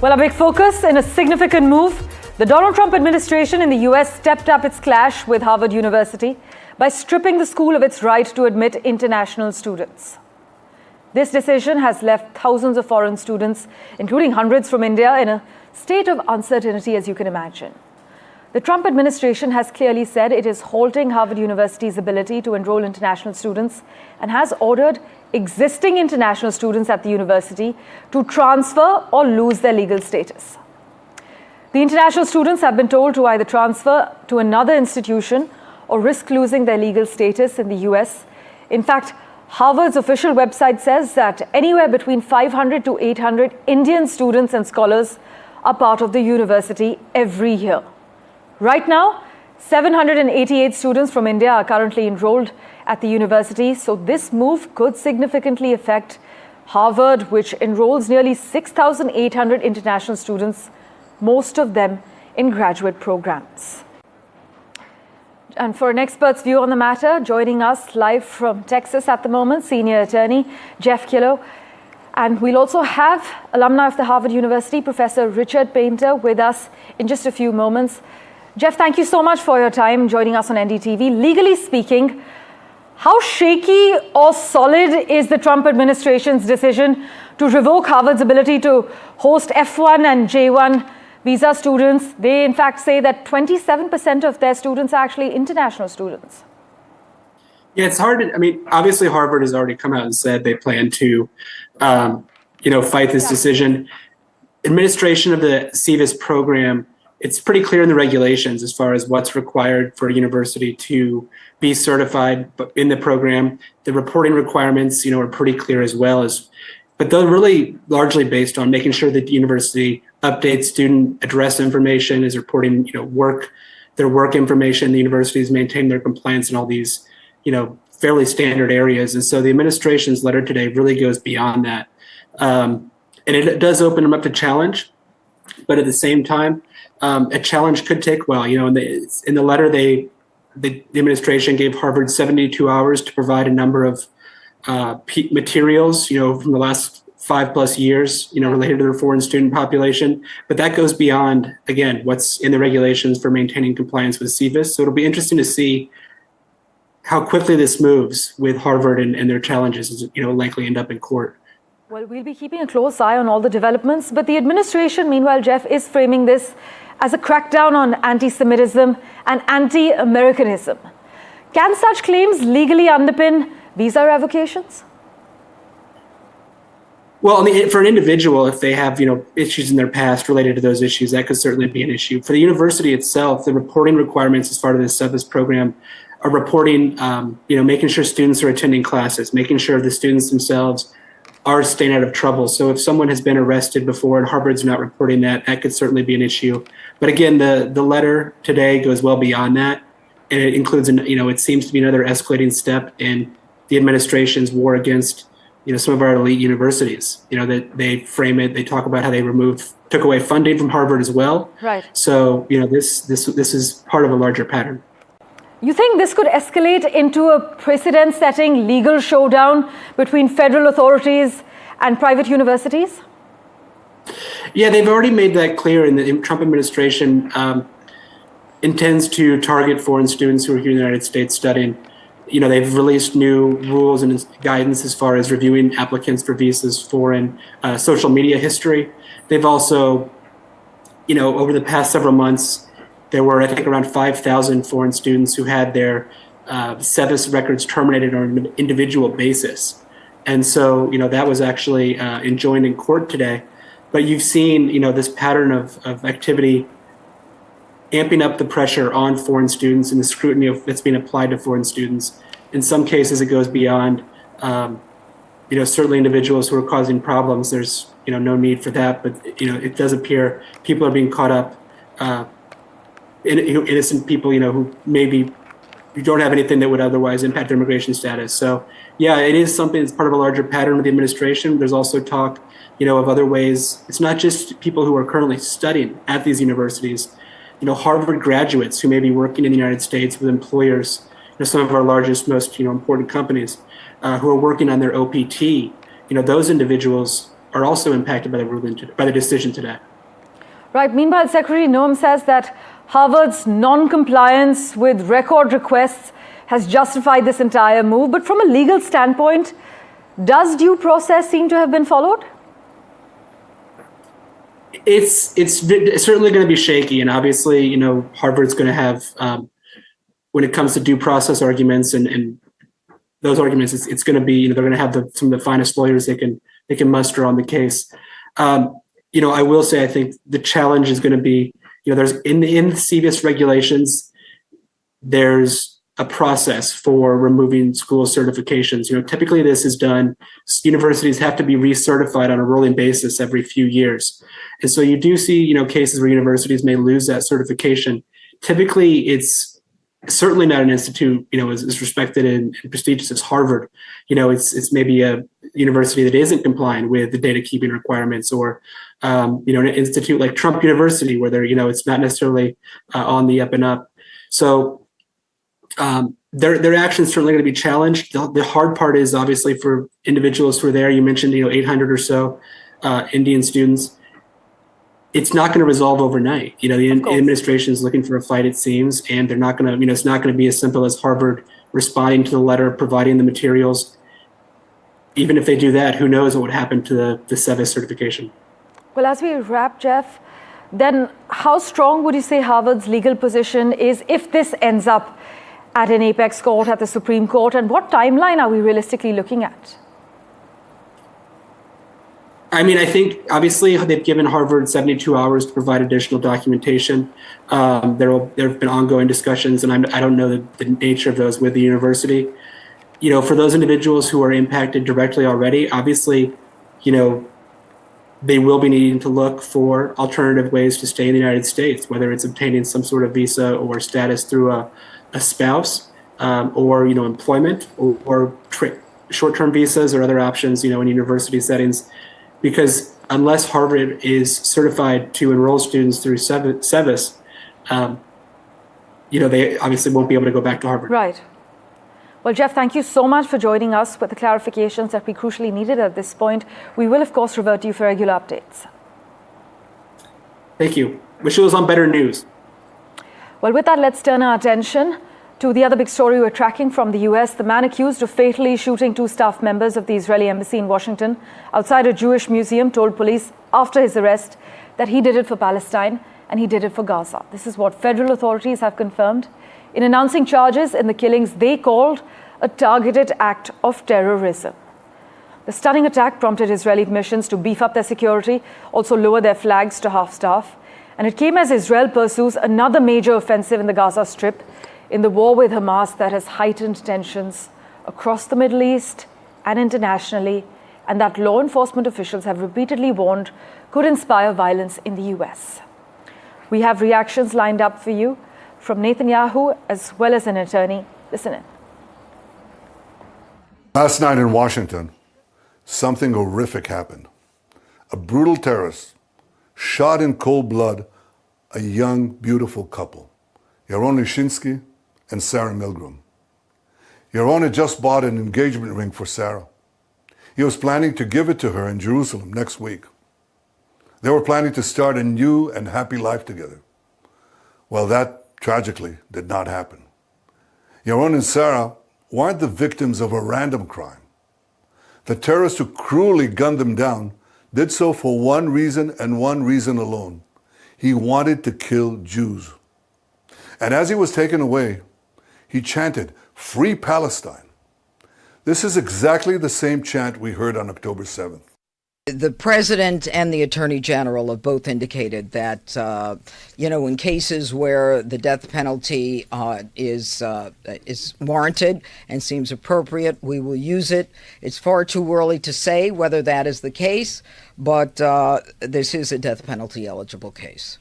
Well, a big focus in a significant move. The Donald Trump administration in the US stepped up its clash with Harvard University by stripping the school of its right to admit international students. This decision has left thousands of foreign students, including hundreds from India, in a state of uncertainty, as you can imagine. The Trump administration has clearly said it is halting Harvard University's ability to enroll international students and has ordered existing international students at the university to transfer or lose their legal status. The international students have been told to either transfer to another institution or risk losing their legal status in the US. In fact, Harvard's official website says that anywhere between 500 to 800 Indian students and scholars are part of the university every year. Right now, 788 students from India are currently enrolled at the university, so this move could significantly affect Harvard, which enrolls nearly 6,800 international students, most of them in graduate programs. And for an expert's view on the matter, joining us live from Texas at the moment, senior attorney Jeff Kilo. And we'll also have alumni of the Harvard University, Professor Richard Painter, with us in just a few moments. Jeff, thank you so much for your time joining us on NDTV. Legally speaking, how shaky or solid is the Trump administration's decision to revoke Harvard's ability to host F1 and J1 visa students? They, in fact, say that 27% of their students are actually international students. Yeah, it's hard to, obviously Harvard has already come out and said they plan to, fight this decision. Administration of the CVIS program, it's pretty clear in the regulations as far as what's required for a university to be certified in the program. The reporting requirements, are pretty clear as well but they're really largely based on making sure that the university updates student address information, is reporting, their work information. The universities maintain their compliance in all these, fairly standard areas. And so the administration's letter today really goes beyond that. And it does open them up to challenge, but at the same time, a challenge could take a while. In the letter, the administration gave Harvard 72 hours to provide a number of materials, from the last 5+ years, related to their foreign student population. But that goes beyond, again, what's in the regulations for maintaining compliance with CVIS. So it'll be interesting to see how quickly this moves with Harvard and their challenges, likely end up in court. Well, we'll be keeping a close eye on all the developments. But the administration, meanwhile, Jeff, is framing this as a crackdown on anti-Semitism and anti-Americanism. Can such claims legally underpin visa revocations? Well, for an individual, if they have, issues in their past related to those issues, that could certainly be an issue. For the university itself, the reporting requirements as part of this program are reporting, making sure students are attending classes, making sure the students themselves are staying out of trouble. So if someone has been arrested before and Harvard's not reporting that could certainly be an issue. But again, the letter today goes well beyond that. And it includes, it seems to be another escalating step in the administration's war against, some of our elite universities. That they frame it, they talk about how they took away funding from Harvard as well. Right. So, this is part of a larger pattern. You think this could escalate into a precedent-setting legal showdown between federal authorities and private universities? Yeah, they've already made that clear, and the Trump administration intends to target foreign students who are here in the United States studying. They've released new rules and guidance as far as reviewing applicants for visas for social media history. They've also, over the past several months, there were, I think, around 5,000 foreign students who had their SEVIS records terminated on an individual basis. And so, that was actually enjoined in court today. But you've seen, this pattern of activity amping up the pressure on foreign students and the scrutiny that's being applied to foreign students. In some cases, it goes beyond, certainly individuals who are causing problems. There's, no need for that. But, it does appear people are being caught up, innocent people, who maybe don't have anything that would otherwise impact their immigration status. So, yeah, it is something that's part of a larger pattern with the administration. There's also talk, of other ways. It's not just people who are currently studying at these universities. Harvard graduates who may be working in the United States with employers, some of our largest, most important companies, who are working on their OPT. Those individuals are also impacted by the ruling, by the decision today. Right. Meanwhile, Secretary Noam says that Harvard's non-compliance with record requests has justified this entire move. But from a legal standpoint, does due process seem to have been followed? It's certainly going to be shaky, and obviously, Harvard's going to have, when it comes to due process arguments and those arguments, it's going to be, they're going to have some of the finest lawyers they can muster on the case. I will say, I think the challenge is going to be, there's in the CVS regulations, there's a process for removing school certifications. Typically this is done, universities have to be recertified on a rolling basis every few years. And so you do see, cases where universities may lose that certification. Typically it's certainly not an institute, as respected and prestigious as Harvard. It's maybe a university that isn't complying with the data keeping requirements, or, an institute like Trump University where it's not necessarily on the up and up. So, their actions certainly going to be challenged. The hard part is obviously for individuals who are there. You mentioned 800 or so Indian students. It's not going to resolve overnight. The administration is looking for a fight, it seems, and they're not going to. It's not going to be as simple as Harvard responding to the letter, providing the materials. Even if they do that, who knows what would happen to the SEVIS certification? Well, as we wrap, Jeff, then how strong would you say Harvard's legal position is if this ends up at an apex court, at the Supreme Court, and what timeline are we realistically looking at? I think obviously they've given Harvard 72 hours to provide additional documentation. There have been ongoing discussions, and I don't know the nature of those with the university. For those individuals who are impacted directly already, obviously, they will be needing to look for alternative ways to stay in the United States, whether it's obtaining some sort of visa or status through a spouse, or employment, or short-term visas or other options, in university settings. Because unless Harvard is certified to enroll students through SEVIS, they obviously won't be able to go back to Harvard. Right. Well, Jeff, thank you so much for joining us with the clarifications that we crucially needed at this point. We will, of course, revert to you for regular updates. Thank you. Wish it was on better news. Well, with that, let's turn our attention to the other big story we're tracking from the US. The man accused of fatally shooting 2 staff members of the Israeli embassy in Washington outside a Jewish museum told police after his arrest that he did it for Palestine and he did it for Gaza. This is what federal authorities have confirmed in announcing charges in the killings they called a targeted act of terrorism. The stunning attack prompted Israeli missions to beef up their security, also lower their flags to half-staff. And it came as Israel pursues another major offensive in the Gaza Strip in the war with Hamas that has heightened tensions across the Middle East and internationally, and that law enforcement officials have repeatedly warned could inspire violence in the US. We have reactions lined up for you from Netanyahu as well as an attorney. Listen in. Last night in Washington, something horrific happened. A brutal terrorist shot in cold blood a young, beautiful couple, Yaron Lishinsky and Sarah Milgram. Yaron had just bought an engagement ring for Sarah. He was planning to give it to her in Jerusalem next week. They were planning to start a new and happy life together. Well, that tragically did not happen. Yaron and Sarah weren't the victims of a random crime. The terrorist who cruelly gunned them down did so for one reason and one reason alone. He wanted to kill Jews. And as he was taken away, he chanted, "Free Palestine." This is exactly the same chant we heard on October 7th. The president and the attorney general have both indicated that, in cases where the death penalty is warranted and seems appropriate, we will use it. It's far too early to say whether that is the case, but this is a death penalty eligible case.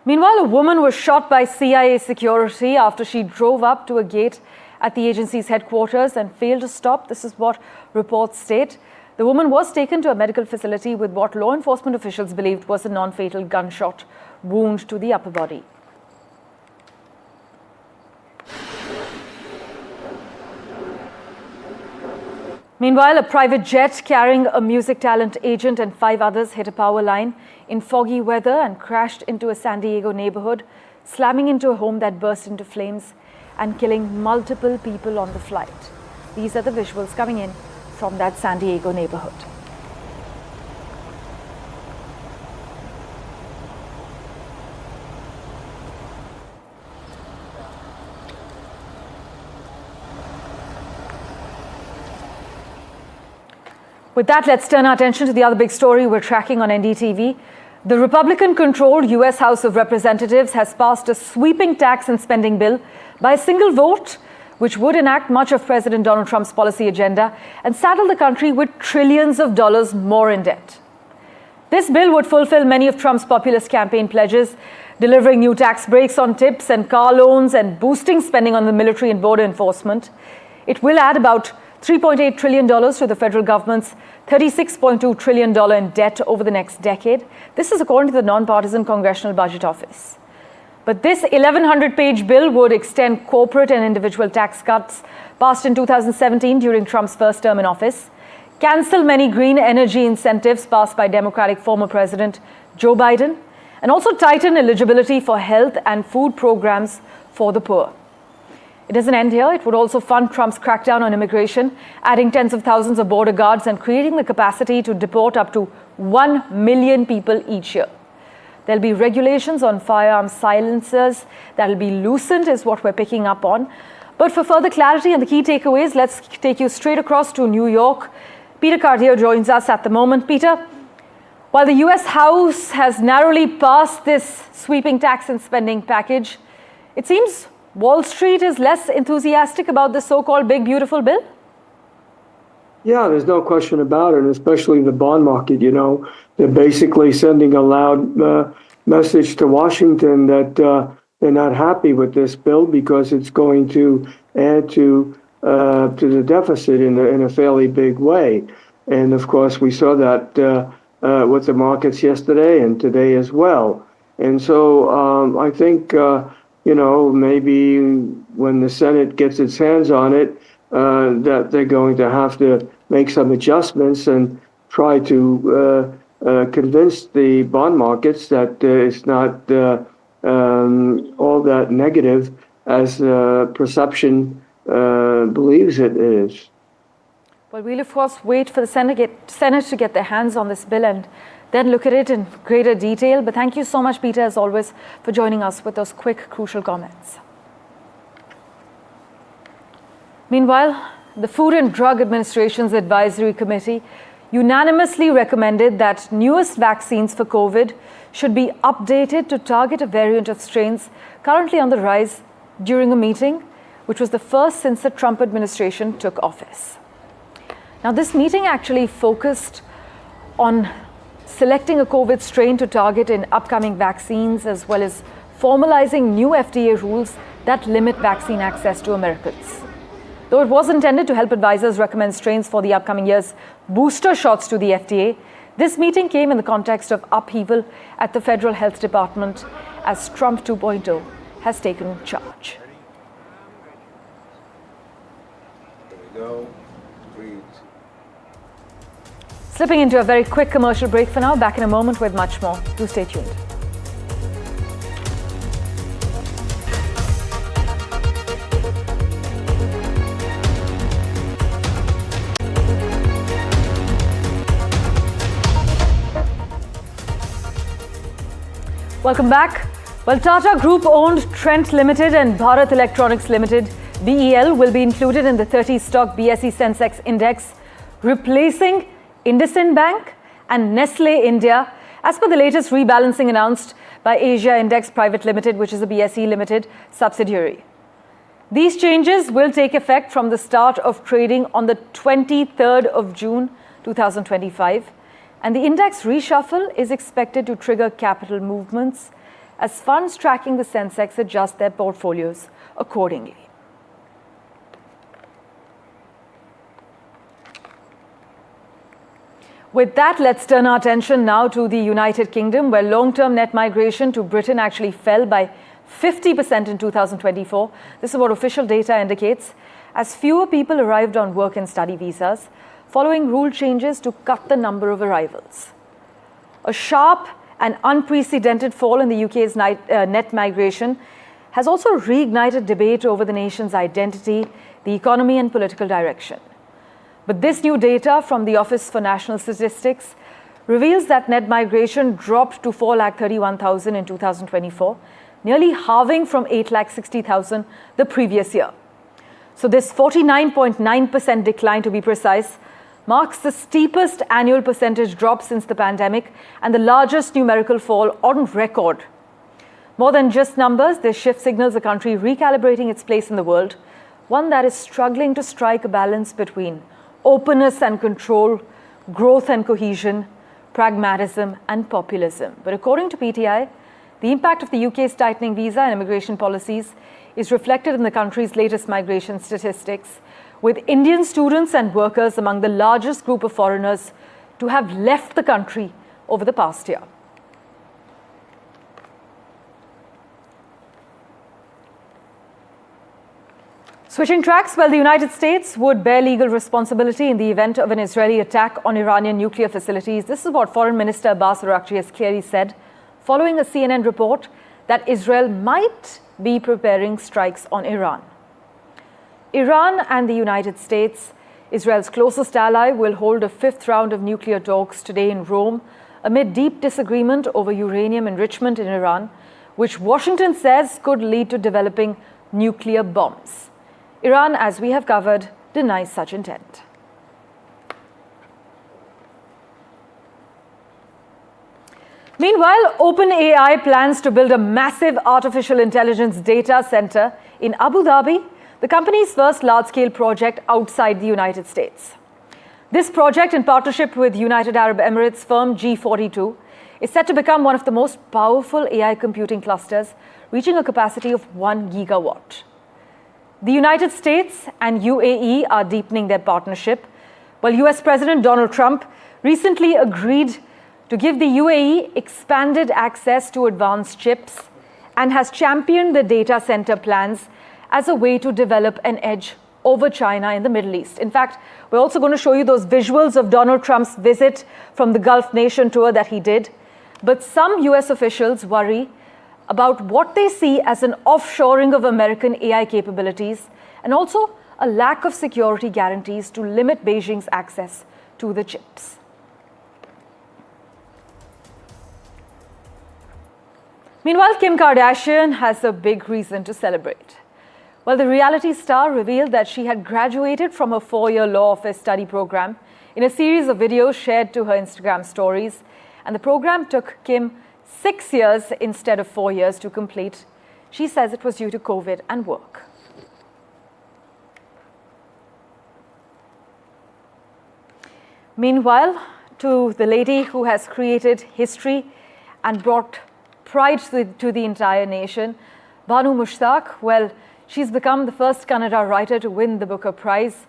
Meanwhile, a woman was shot by CIA security after she drove up to a gate at the agency's headquarters and failed to stop. This is what reports state. The woman was taken to a medical facility with what law enforcement officials believed was a non-fatal gunshot wound to the upper body. Meanwhile, a private jet carrying a music talent agent and 5 others hit a power line in foggy weather and crashed into a San Diego neighborhood, slamming into a home that burst into flames and killing multiple people on the flight. These are the visuals coming in from that San Diego neighborhood. With that, let's turn our attention to the other big story we're tracking on NDTV. The Republican-controlled U.S. House of Representatives has passed a sweeping tax and spending bill by a single vote, which would enact much of President Donald Trump's policy agenda and saddle the country with trillions of dollars more in debt. This bill would fulfill many of Trump's populist campaign pledges, delivering new tax breaks on tips and car loans and boosting spending on the military and border enforcement. It will add about $3.8 trillion to the federal government's $36.2 trillion in debt over the next decade. This is according to the nonpartisan Congressional Budget Office. But this 1,100-page bill would extend corporate and individual tax cuts passed in 2017 during Trump's first term in office, cancel many green energy incentives passed by Democratic former President Joe Biden, and also tighten eligibility for health and food programs for the poor. It doesn't end here. It would also fund Trump's crackdown on immigration, adding tens of thousands of border guards and creating the capacity to deport up to 1 million people each year. There'll be regulations on firearm silencers that'll be loosened, is what we're picking up on. But for further clarity and the key takeaways, let's take you straight across to New York. Peter Cardier joins us at the moment. Peter, while the U.S. House has narrowly passed this sweeping tax and spending package, it seems Wall Street is less enthusiastic about this so-called big, beautiful bill? Yeah, there's no question about it, and especially the bond market. You know, they're basically sending a loud message to Washington that they're not happy with this bill because it's going to add to the deficit in a fairly big way. And of course, we saw that with the markets yesterday and today as well. And so I think maybe when the Senate gets its hands on it, that they're going to have to make some adjustments and try to convince the bond markets that it's not all that negative as perception believes it is. Well, we'll of course wait for the Senate to get their hands on this bill and then look at it in greater detail. But thank you so much, Peter, as always, for joining us with those quick, crucial comments. Meanwhile, the Food and Drug Administration's Advisory Committee unanimously recommended that newest vaccines for COVID should be updated to target a variant of strains currently on the rise during a meeting, which was the first since the Trump administration took office. Now, this meeting actually focused on selecting a COVID strain to target in upcoming vaccines, as well as formalizing new FDA rules that limit vaccine access to Americans. Though it was intended to help advisors recommend strains for the upcoming year's booster shots to the FDA, this meeting came in the context of upheaval at the Federal Health Department as Trump 2.0 has taken charge. There we go. Breathe. Slipping into a very quick commercial break for now. Back in a moment with much more. Do stay tuned. Welcome back. Well, Tata Group-owned Trent Limited and Bharat Electronics Limited, BEL, will be included in the 30-stock BSE Sensex index, replacing IndusInd Bank and Nestle India, as per the latest rebalancing announced by Asia Index Private Limited, which is a BSE Limited subsidiary. These changes will take effect from the start of trading on the 23rd of June 2025. And the index reshuffle is expected to trigger capital movements as funds tracking the Sensex adjust their portfolios accordingly. With that, let's turn our attention now to the United Kingdom, where long-term net migration to Britain actually fell by 50% in 2024. This is what official data indicates. as fewer people arrived on work and study visas following rule changes to cut the number of arrivals. A sharp and unprecedented fall in the UK's net migration has also reignited debate over the nation's identity, the economy and political direction. But this new data from the Office for National Statistics reveals that net migration dropped to 4,31,000 in 2024, nearly halving from 8,60,000 the previous year. So this 49.9% decline, to be precise, marks the steepest annual percentage drop since the pandemic and the largest numerical fall on record. More than just numbers, this shift signals a country recalibrating its place in the world, one that is struggling to strike a balance between openness and control, growth and cohesion, pragmatism and populism. But according to PTI, the impact of the UK's tightening visa and immigration policies is reflected in the country's latest migration statistics, with Indian students and workers among the largest group of foreigners to have left the country over the past year. Switching tracks, well, the United States would bear legal responsibility in the event of an Israeli attack on Iranian nuclear facilities. This is what Foreign Minister Abbas Araghchi has clearly said, following a CNN report that Israel might be preparing strikes on Iran. Iran and the United States, Israel's closest ally, will hold a fifth round of nuclear talks today in Rome amid deep disagreement over uranium enrichment in Iran, which Washington says could lead to developing nuclear bombs. Iran, as we have covered, denies such intent. Meanwhile, OpenAI plans to build a massive artificial intelligence data center in Abu Dhabi, the company's first large-scale project outside the United States. This project, in partnership with United Arab Emirates firm G42, is set to become one of the most powerful AI computing clusters, reaching a capacity of 1 gigawatt. The United States and UAE are deepening their partnership, while US President Donald Trump recently agreed to give the UAE expanded access to advanced chips and has championed the data center plans as a way to develop an edge over China in the Middle East. In fact, we're also going to show you those visuals of Donald Trump's visit from the Gulf nation tour that he did. But some US officials worry about what they see as an offshoring of American AI capabilities and also a lack of security guarantees to limit Beijing's access to the chips. Meanwhile, Kim Kardashian has a big reason to celebrate. Well, the reality star revealed that she had graduated from her 4-year law office study program in a series of videos shared to her Instagram stories, and the program took Kim 6 years instead of 4 years to complete. She says it was due to COVID and work. Meanwhile, to the lady who has created history and brought pride to the entire nation, Banu Mushtaq, well, she's become the first Kannada writer to win the Booker Prize.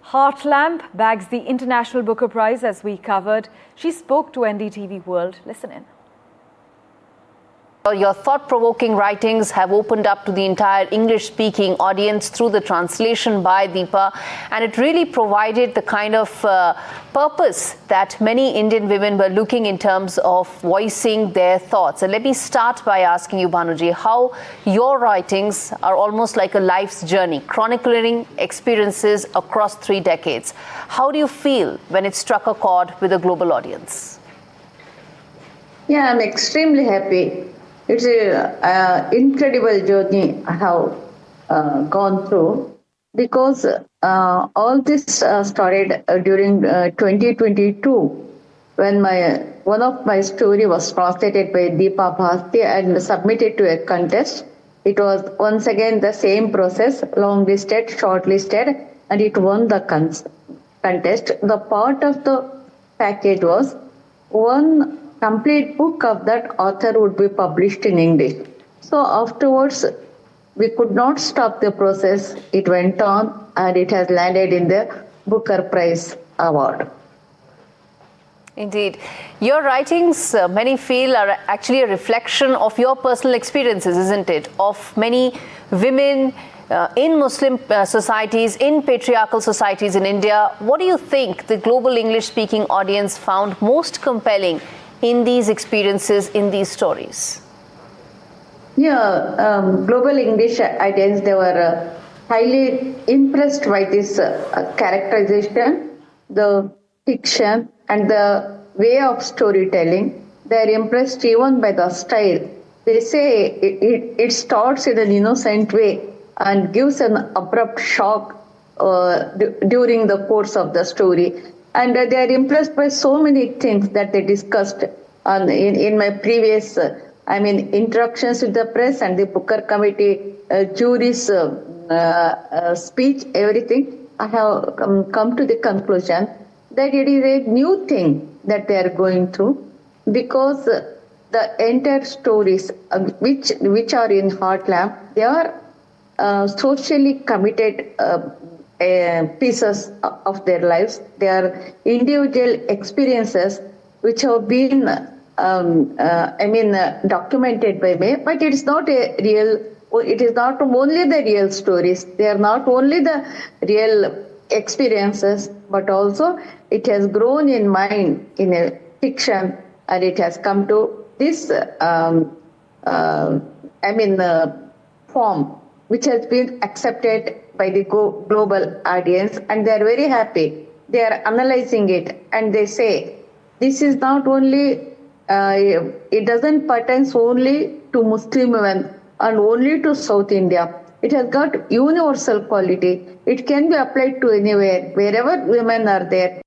Heartlamp bags the International Booker Prize, as we covered. She spoke to NDTV World. Listen in. Your thought-provoking writings have opened up to the entire English-speaking audience through the translation by Deepa, and it really provided the kind of purpose that many Indian women were looking in terms of voicing their thoughts. And let me start by asking you, Banuji, how your writings are almost like a life's journey, chronicling experiences across 3 decades. How do you feel when it struck a chord with a global audience? Yeah, I'm extremely happy. It's an incredible journey I have gone through, because all this started during 2022, when one of my story was translated by Deepa Bharti and submitted to a contest. It was once again the same process, long-listed, shortlisted, and it won the contest. The part of the package was one complete book of that author would be published in English. So afterwards, we could not stop the process. It went on, and it has landed in the Booker Prize Award. Indeed. Your writings, many feel, are actually a reflection of your personal experiences, isn't it? Of many women in Muslim societies, in patriarchal societies in India. What do you think the global English-speaking audience found most compelling in these experiences, in these stories? Yeah, global English audience, they were highly impressed by this characterization, the fiction, and the way of storytelling. They are impressed even by the style. They say it starts in an innocent way and gives an abrupt shock during the course of the story. And they are impressed by so many things that they discussed in my previous introductions with the press and the Booker Committee, jury's speech, everything. I have come to the conclusion that it is a new thing that they are going through, because the entire stories which are in Heartland, they are socially committed pieces of their lives. They are individual experiences which have been documented by me, but it's not a real. It is not only the real stories. They are not only the real experiences, but also it has grown in mind in a fiction, and it has come to this form which has been accepted by the global audience, and they are very happy. They are analyzing it, and they say this is not only it doesn't pertain only to Muslim women and only to South India. It has got universal quality. It can be applied to anywhere, wherever women are there.